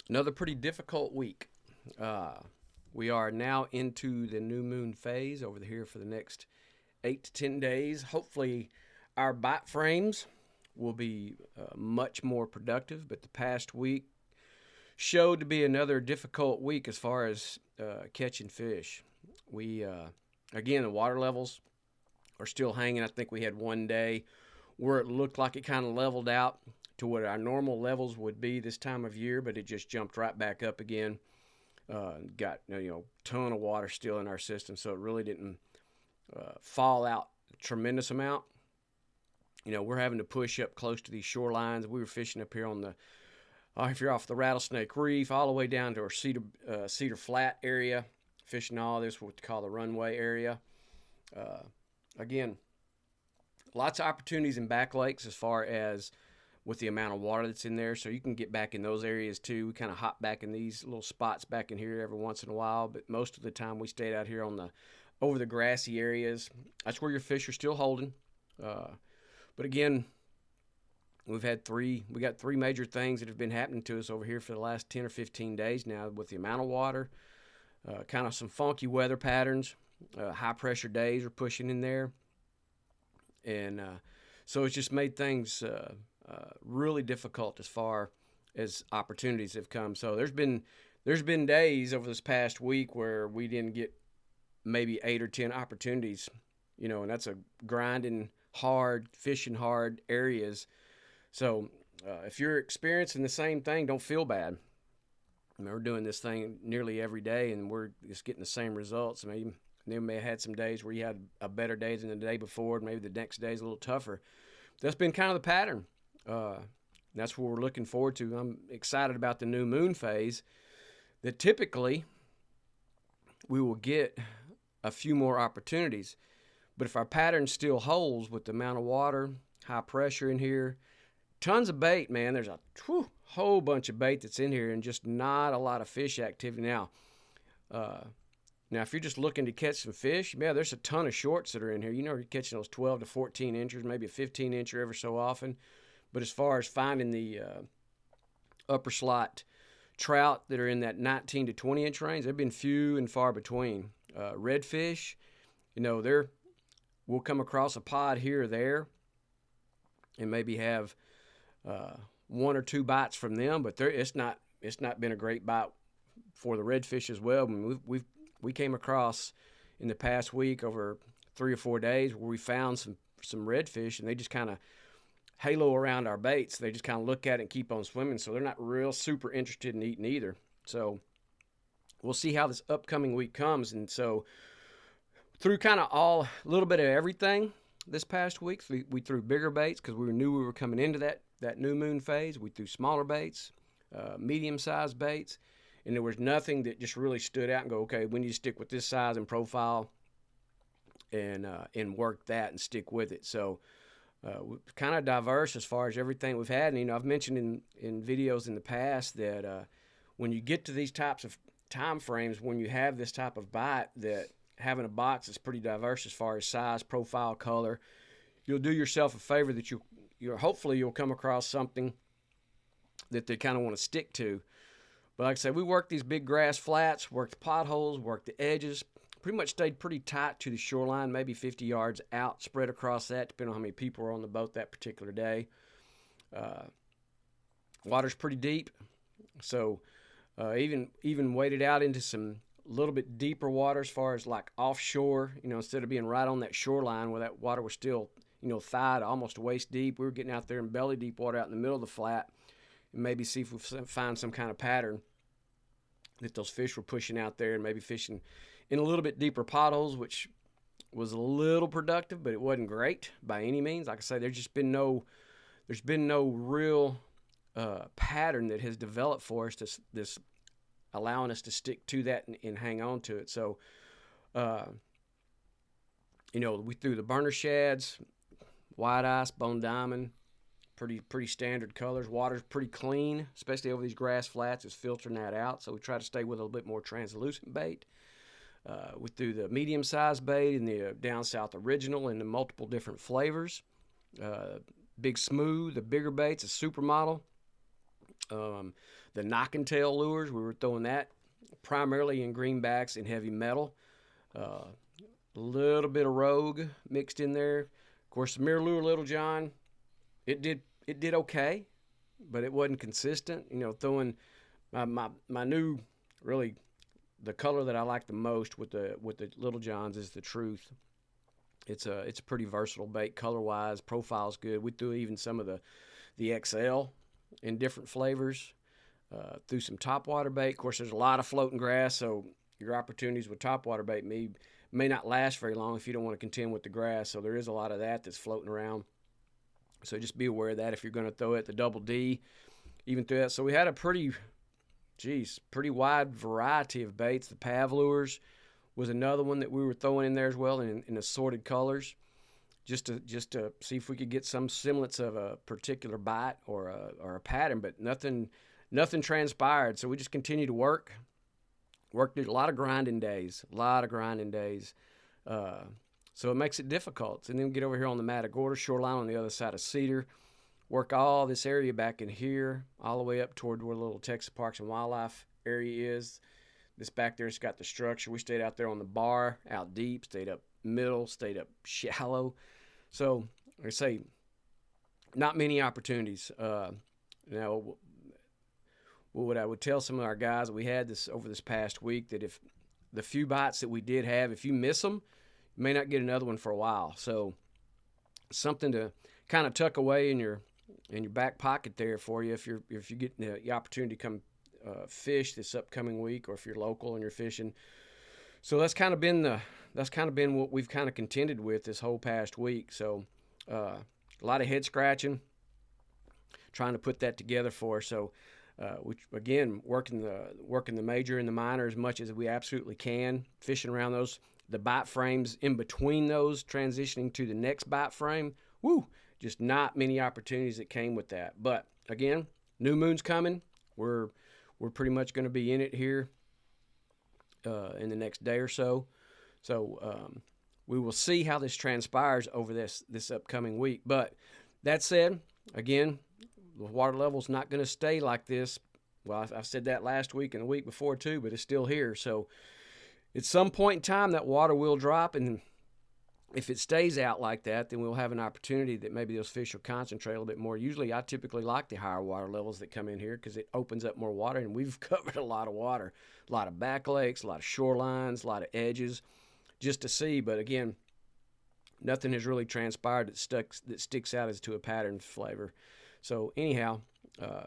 Another pretty difficult week. We are now into the new moon phase over here for the next 8 to 10 days. Hopefully, our bite frames will be much more productive, but the past week showed to be another difficult week as far as catching fish. Again, the water levels are still hanging. I think we had one day where it looked like it kind of leveled out to what our normal levels would be this time of year, but it just jumped right back up again. Got ton of water still in our system, so it really didn't fall out a tremendous amount. We're having to push up close to these shorelines. We were fishing up here on the if you're off the Rattlesnake Reef, all the way down to our Cedar Flat area, fishing all this what we call the runway area. Again, lots of opportunities in back lakes as far as with the amount of water that's in there, so you can get back in those areas too. We kind of hop back in these little spots back in here every once in a while, but most of the time we stayed out here on the over the grassy areas. That's where your fish are still holding. But again, we got three major things that have been happening to us over here for the last 10 or 15 days now with the amount of water, kind of some funky weather patterns, high pressure days are pushing in there. And so it's just made things really difficult as far as opportunities have come. So there's been days over this past week where we didn't get maybe 8 or 10 opportunities, and that's a grinding hard, fishing hard areas. So if you're experiencing the same thing, don't feel bad. We're doing this thing nearly every day, and we're just getting the same results. I mean, they may have had some days where you had a better day than the day before, and maybe the next day is a little tougher. That's been kind of the pattern. That's what we're looking forward to. I'm excited about the new moon phase that typically we will get a few more opportunities. But if our pattern still holds with the amount of water, high pressure in here, tons of bait, man. There's a whole bunch of bait that's in here and just not a lot of fish activity now. Now, if you're just looking to catch some fish, yeah, there's a ton of shorts that are in here. You're catching those 12 to 14 inchers, maybe a 15 incher every so often. But as far as finding the upper slot trout that are in that 19 to 20 inch range, they've been few and far between. Redfish, we'll come across a pod here or there and maybe have one or two bites from them, but it's not been a great bite for the redfish as well. I mean, we came across in the past week over 3 or 4 days where we found some redfish, and they just kind of halo around our baits. They just kind of look at it and keep on swimming, so they're not real super interested in eating either. So we'll see how this upcoming week comes. And so through kind of a little bit of everything this past week, we threw bigger baits because we knew we were coming into that new moon phase. We threw smaller baits, medium-sized baits, and there was nothing that just really stood out and go, okay, we need to stick with this size and profile and work that and stick with it. So we're kind of diverse as far as everything we've had. And, I've mentioned in videos in the past that when you get to these types of time frames, when you have this type of bite, that having a box is pretty diverse as far as size, profile, color, you'll do yourself a favor that hopefully you'll come across something that they kind of want to stick to. But like I said, we worked these big grass flats, worked the potholes, worked the edges, pretty much stayed pretty tight to the shoreline, maybe 50 yards out, spread across that, depending on how many people were on the boat that particular day. Water's pretty deep, so even waded out into some little bit deeper water as far as like offshore, instead of being right on that shoreline where that water was still, thigh to almost waist deep. We were getting out there in belly deep water out in the middle of the flat and maybe see if we find some kind of pattern that those fish were pushing out there, and maybe fishing in a little bit deeper potholes, which was a little productive, but it wasn't great by any means. Like I say, there's been no real pattern that has developed for us, this allowing us to stick to that and hang on to it. So, we threw the burner shads, white ice, bone diamond, pretty standard colors. Water's pretty clean, especially over these grass flats. It's filtering that out, so we try to stay with a little bit more translucent bait. We threw the medium-sized bait and the Down South Original in the multiple different flavors. Big Smooth, the bigger baits, a supermodel. The knock and tail lures, we were throwing that primarily in greenbacks and heavy metal. A little bit of rogue mixed in there. Of course, the mirror lure Little John, it did okay, but it wasn't consistent. Throwing my new, really, the color that I like the most with the Little Johns is the Truth. It's a pretty versatile bait color wise. Profile's good. We threw even some of the XL in different flavors. Threw some topwater bait. Of course, there's a lot of floating grass, so your opportunities with topwater bait may not last very long if you don't want to contend with the grass. So there is a lot of that's floating around. So just be aware of that if you're going to throw it. The Double D, even through that. So we had a pretty wide variety of baits. The Pav lures was another one that we were throwing in there as well in assorted colors, just to see if we could get some semblance of a particular bite or a pattern, but nothing transpired. So we just continued to work a lot of grinding days. So it makes it difficult. And then we get over here on the Matagorda shoreline on the other side of Cedar, work all this area back in here, all the way up toward where the little Texas Parks and Wildlife area is. This back there's got the structure. We stayed out there on the bar, out deep, stayed up middle, stayed up shallow. So, like I say, not many opportunities. Now, what I would tell some of our guys that we had this over this past week, that if the few bites that we did have, if you miss them, you may not get another one for a while. So, something to kind of tuck away in your back pocket there for you if you get the opportunity to come fish this upcoming week, or if you're local and you're fishing. So that's kind of been what we've kind of contended with this whole past week. So a lot of head scratching, trying to put that together for us. So which again, working the major and the minor as much as we absolutely can, fishing around the bite frames in between those, transitioning to the next bite frame. Just not many opportunities that came with that. But again, new moon's coming. We're pretty much going to be in it here in the next day or so. So we will see how this transpires over this upcoming week. But that said, again, the water level's not going to stay like this. Well, I said that last week and the week before too, but it's still here. So at some point in time, that water will drop, and if it stays out like that, then we'll have an opportunity that maybe those fish will concentrate a little bit more. Usually I typically like the higher water levels that come in here because it opens up more water, and we've covered a lot of water, a lot of back lakes, a lot of shorelines, a lot of edges, just to see. But again, nothing has really transpired that sticks out as to a pattern flavor. So anyhow,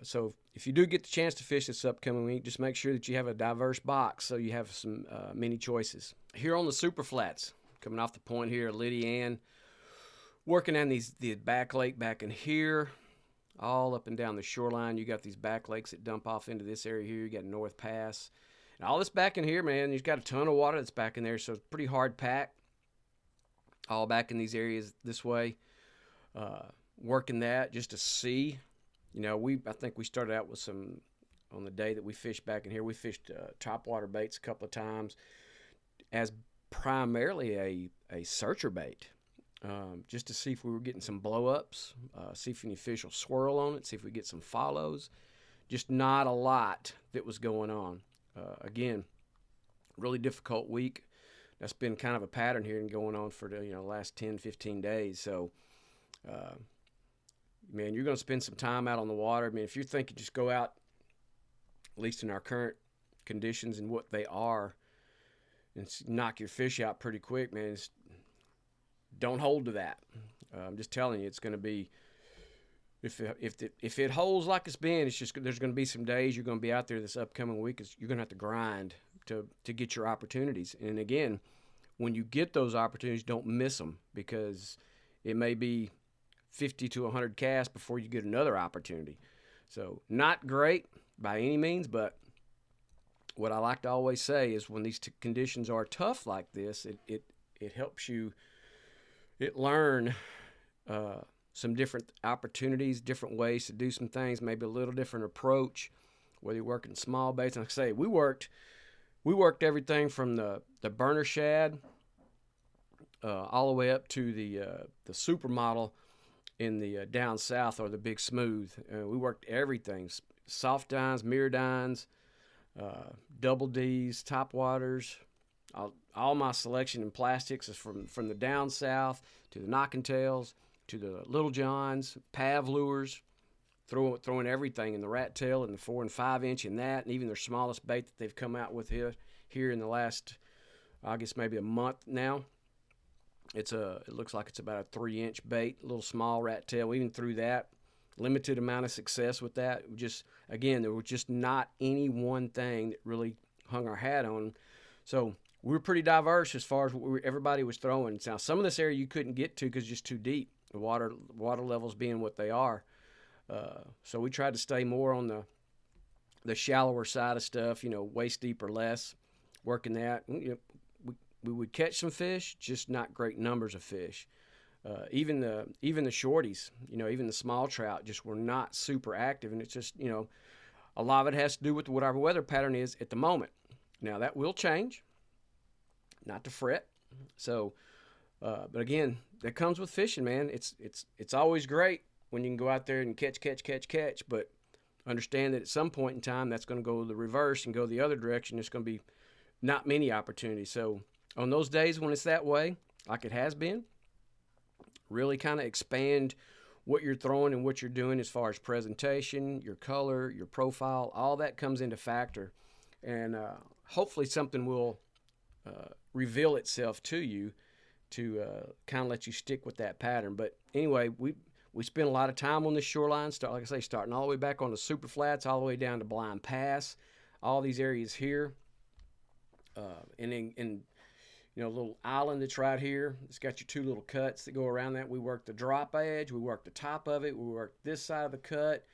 so if you do get the chance to fish this upcoming week, just make sure that you have a diverse box so you have some many choices. Here on the super flats, coming off the point here, Lydia Ann, working on the back lake back in here, all up and down the shoreline. You got these back lakes that dump off into this area here. You got North Pass. And all this back in here, man, you've got a ton of water that's back in there, so it's pretty hard packed. All back in these areas this way. Working that just to see. I think we started out with some, on the day that we fished back in here, we fished topwater baits a couple of times as primarily a searcher bait, just to see if we were getting some blow-ups, see if any fish will swirl on it, see if we get some follows. Just not a lot that was going on. Again, really difficult week. That's been kind of a pattern here and going on for the last 10, 15 days. So, man, you're going to spend some time out on the water. I mean, if you're thinking just go out, at least in our current conditions and what they are, and knock your fish out pretty quick, man, don't hold to that. I'm just telling you, it's going to be, if it holds like it's been, it's just, there's going to be some days you're going to be out there this upcoming week. You're going to have to grind to get your opportunities. And again, when you get those opportunities, don't miss them, because it may be 50 to 100 casts before you get another opportunity. So not great by any means, but what I like to always say is when these conditions are tough like this, it helps you learn some different opportunities, different ways to do some things, maybe a little different approach, whether you're working small baits. And like I say, we worked everything from the burner shad all the way up to the supermodel in the down south, or the big smooth. We worked everything, soft dines, mirror dines, double D's, top waters. All my selection in plastics is from the down south to the knocking tails to the little johns, pav lures, throwing everything in the rat tail and the 4 and 5 inch in that, and even their smallest bait that they've come out with here in the last, I guess maybe a month now. It looks like it's about a 3-inch bait, a little small rat tail. We even threw that. Limited amount of success with that. Again, there was just not any one thing that really hung our hat on. So we were pretty diverse as far as everybody was throwing. Now, some of this area you couldn't get to because it's just too deep. The water levels being what they are. So we tried to stay more on the shallower side of stuff, waist deep or less, working that. We would catch some fish, just not great numbers of fish. Even the shorties, even the small trout just were not super active. And it's just, a lot of it has to do with what our weather pattern is at the moment. Now, that will change, not to fret. So, but again, that comes with fishing, man. It's always great when you can go out there and catch, but understand that at some point in time, that's going to go the reverse and go the other direction. There's going to be not many opportunities. So on those days when it's that way, like it has been, really kind of expand what you're throwing and what you're doing as far as presentation, your color, your profile, all that comes into factor. And hopefully something will reveal itself to you to kind of let you stick with that pattern. But anyway, we spent a lot of time on this shoreline, like I say, starting all the way back on the super flats, all the way down to Blind Pass, all these areas here. And a little island that's right here. It's got your 2 little cuts that go around that. We worked the drop edge. We worked the top of it. We worked this side of the cut.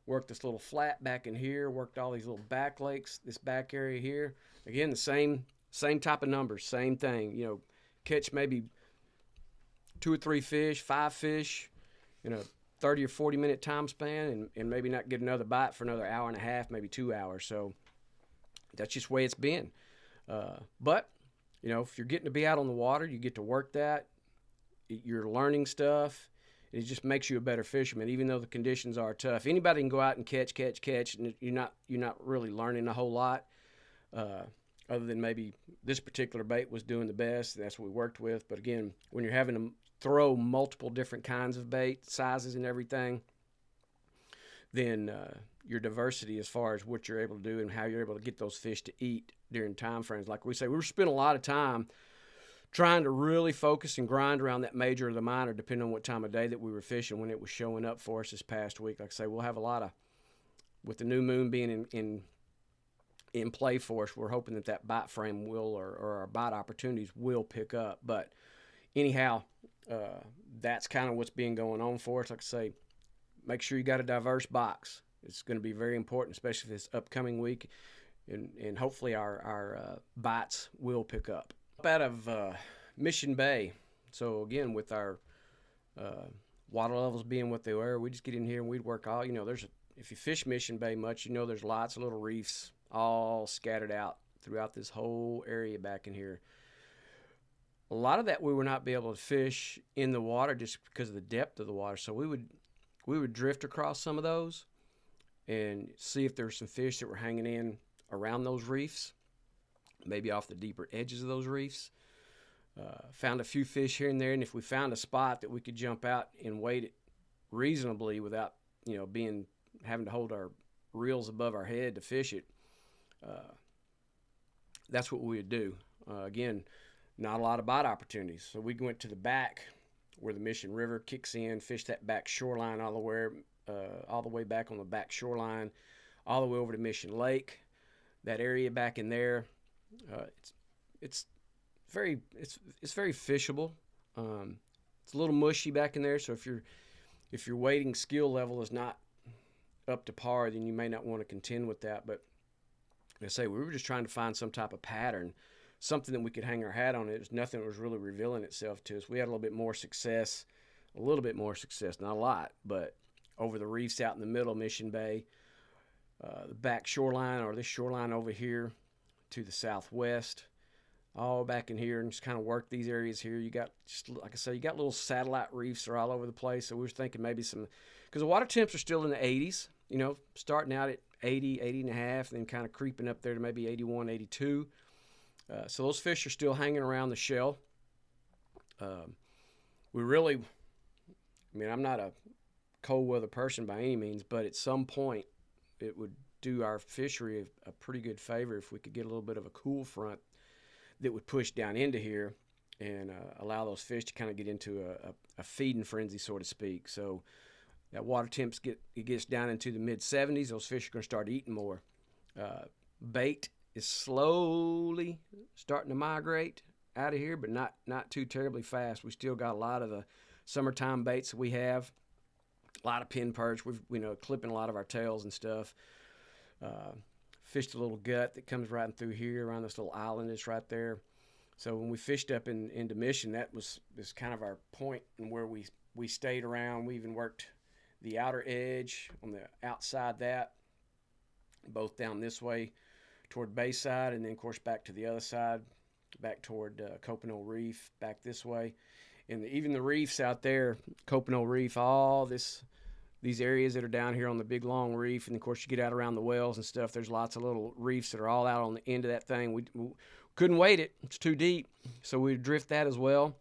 Worked this little flat back in here. Worked all these little back lakes, this back area here. Again, the same type of numbers, same thing. Catch maybe 2 or 3 fish, 5 fish in a 30 or 40 minute time span, and maybe not get another bite for another hour and a half, maybe 2 hours. So that's just the way it's been. But if you're getting to be out on the water, you get to work that. You're learning stuff. It just makes you a better fisherman, even though the conditions are tough. Anybody can go out and catch, and you're not really learning a whole lot, other than maybe this particular bait was doing the best, and that's what we worked with. But again, when you're having to throw multiple different kinds of bait, sizes and everything, then your diversity as far as what you're able to do and how you're able to get those fish to eat during time frames. Like we say, we spent a lot of time trying to really focus and grind around that major or the minor, depending on what time of day that we were fishing when it was showing up for us this past week. Like I say, we'll have a lot of, with the new moon being in play for us, we're hoping that bite frame will, or our bite opportunities will pick up. But anyhow, that's kind of what's been going on for us. Like I say, make sure you got a diverse box. It's going to be very important, especially this upcoming week, and hopefully our bites will pick up. Out of Mission Bay, so again, with our water levels being what they were, we just get in here and we'd work all, if you fish Mission Bay much, there's lots of little reefs all scattered out throughout this whole area back in here. A lot of that we would not be able to fish in the water just because of the depth of the water, so we would drift across some of those and see if there's some fish that were hanging in around those reefs, maybe off the deeper edges of those reefs. Found a few fish here and there, and if we found a spot that we could jump out and weight it reasonably without having to hold our reels above our head to fish it, that's what we would do. Again, not a lot of bite opportunities, so we went to the back where the Mission River kicks in, fished that back shoreline all the way back on the back shoreline, all the way over to Mission Lake. That area back in there, it's very fishable. It's a little mushy back in there, so if your wading skill level is not up to par, then you may not want to contend with that. But like I say, we were just trying to find some type of pattern, something that we could hang our hat on. It was nothing that was really revealing itself to us. We had a little bit more success, not a lot, but over the reefs out in the middle of Mission Bay, the back shoreline, or this shoreline over here to the southwest, all back in here, and just kind of work these areas here. You got, just like I said, you got little satellite reefs are all over the place. So we were thinking maybe some, because the water temps are still in the 80s, starting out 80, 80 and a half, then kind of creeping up there to maybe 81, 82. So those fish are still hanging around the shell. We really, I mean, I'm not a cold weather person by any means, but at some point it would do our fishery a pretty good favor if we could get a little bit of a cool front that would push down into here and allow those fish to kind of get into a feeding frenzy, so to speak. So that water temps gets down into the mid 70s, those fish are going to start eating more. Bait is slowly starting to migrate out of here, but not too terribly fast. We still got a lot of the summertime baits that we have. A lot of pin perch. We've clipping a lot of our tails and stuff. Fished a little gut that comes right through here around this little island that's right there. So when we fished up into Mission, that was kind of our point and where we stayed around. We even worked the outer edge on the outside that, both down this way toward Bayside, and then of course back to the other side, back toward Copano Reef, back this way. And even the reefs out there, Copano Reef, all these areas that are down here on the big long reef, and of course you get out around the wells and stuff, there's lots of little reefs that are all out on the end of that thing. We couldn't wade it, it's too deep, so we'd drift that as well.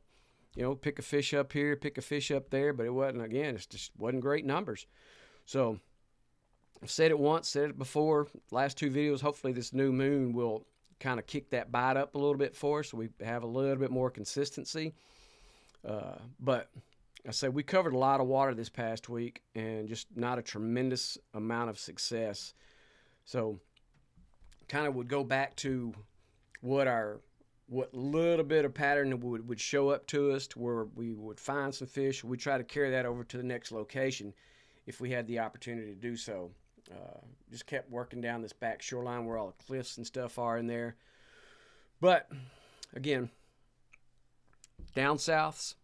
Pick a fish up here, pick a fish up there, but it just wasn't great numbers. So I've said it once, said it before, last two videos, hopefully this new moon will kind of kick that bite up a little bit for us so we have a little bit more consistency. But I say we covered a lot of water this past week and just not a tremendous amount of success. So kind of would go back to what little bit of pattern would show up to us to where we would find some fish. We try to carry that over to the next location if we had the opportunity to do so. Just kept working down this back shoreline where all the cliffs and stuff are in there. But again, down souths,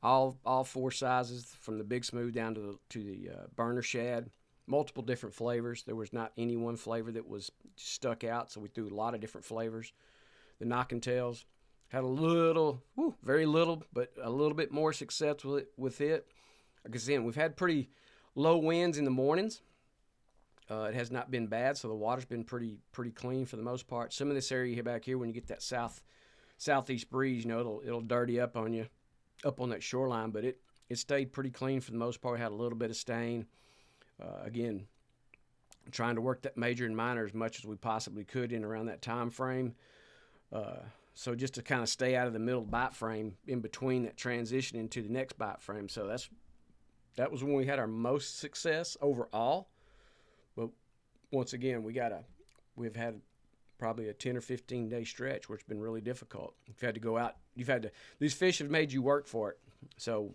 all four sizes from the big smooth down to the burner shad, multiple different flavors. There was not any one flavor that was stuck out, so we threw a lot of different flavors. The knocking tails had a little, very little, but a little bit more success with it. Like I said, we've had pretty low winds in the mornings. It has not been bad, so the water's been pretty clean for the most part. Some of this area back here, when you get that southeast breeze, it'll dirty up on you, up on that shoreline, but it stayed pretty clean for the most part. Had a little bit of stain. Again, trying to work that major and minor as much as we possibly could in around that time frame. So just to kind of stay out of the middle bite frame in between that transition into the next bite frame. So that was when we had our most success overall. But once again, we've had probably a 10 or 15 day stretch where it's been really difficult. You've had to go out. These fish have made you work for it. So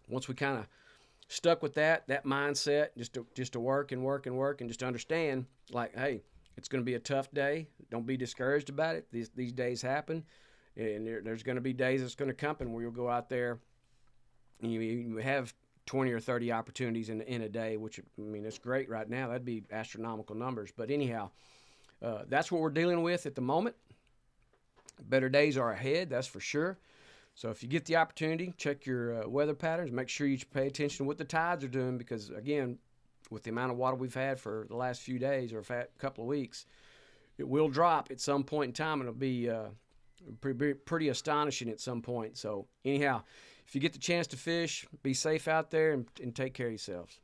once we kind of stuck with that mindset, just to work and work and work and just understand, like, hey, it's going to be a tough day. Don't be discouraged about it. These days happen, and there's going to be days that's going to come and where you'll go out there and you have 20 or 30 opportunities in a day, which, I mean, it's great right now. That'd be astronomical numbers. But anyhow, that's what we're dealing with at the moment. Better days are ahead, that's for sure. So if you get the opportunity, check your weather patterns. Make sure you pay attention to what the tides are doing because, again, with the amount of water we've had for the last few days or a couple of weeks, it will drop at some point in time, and it'll be pretty astonishing at some point. So anyhow, if you get the chance to fish, be safe out there and take care of yourselves.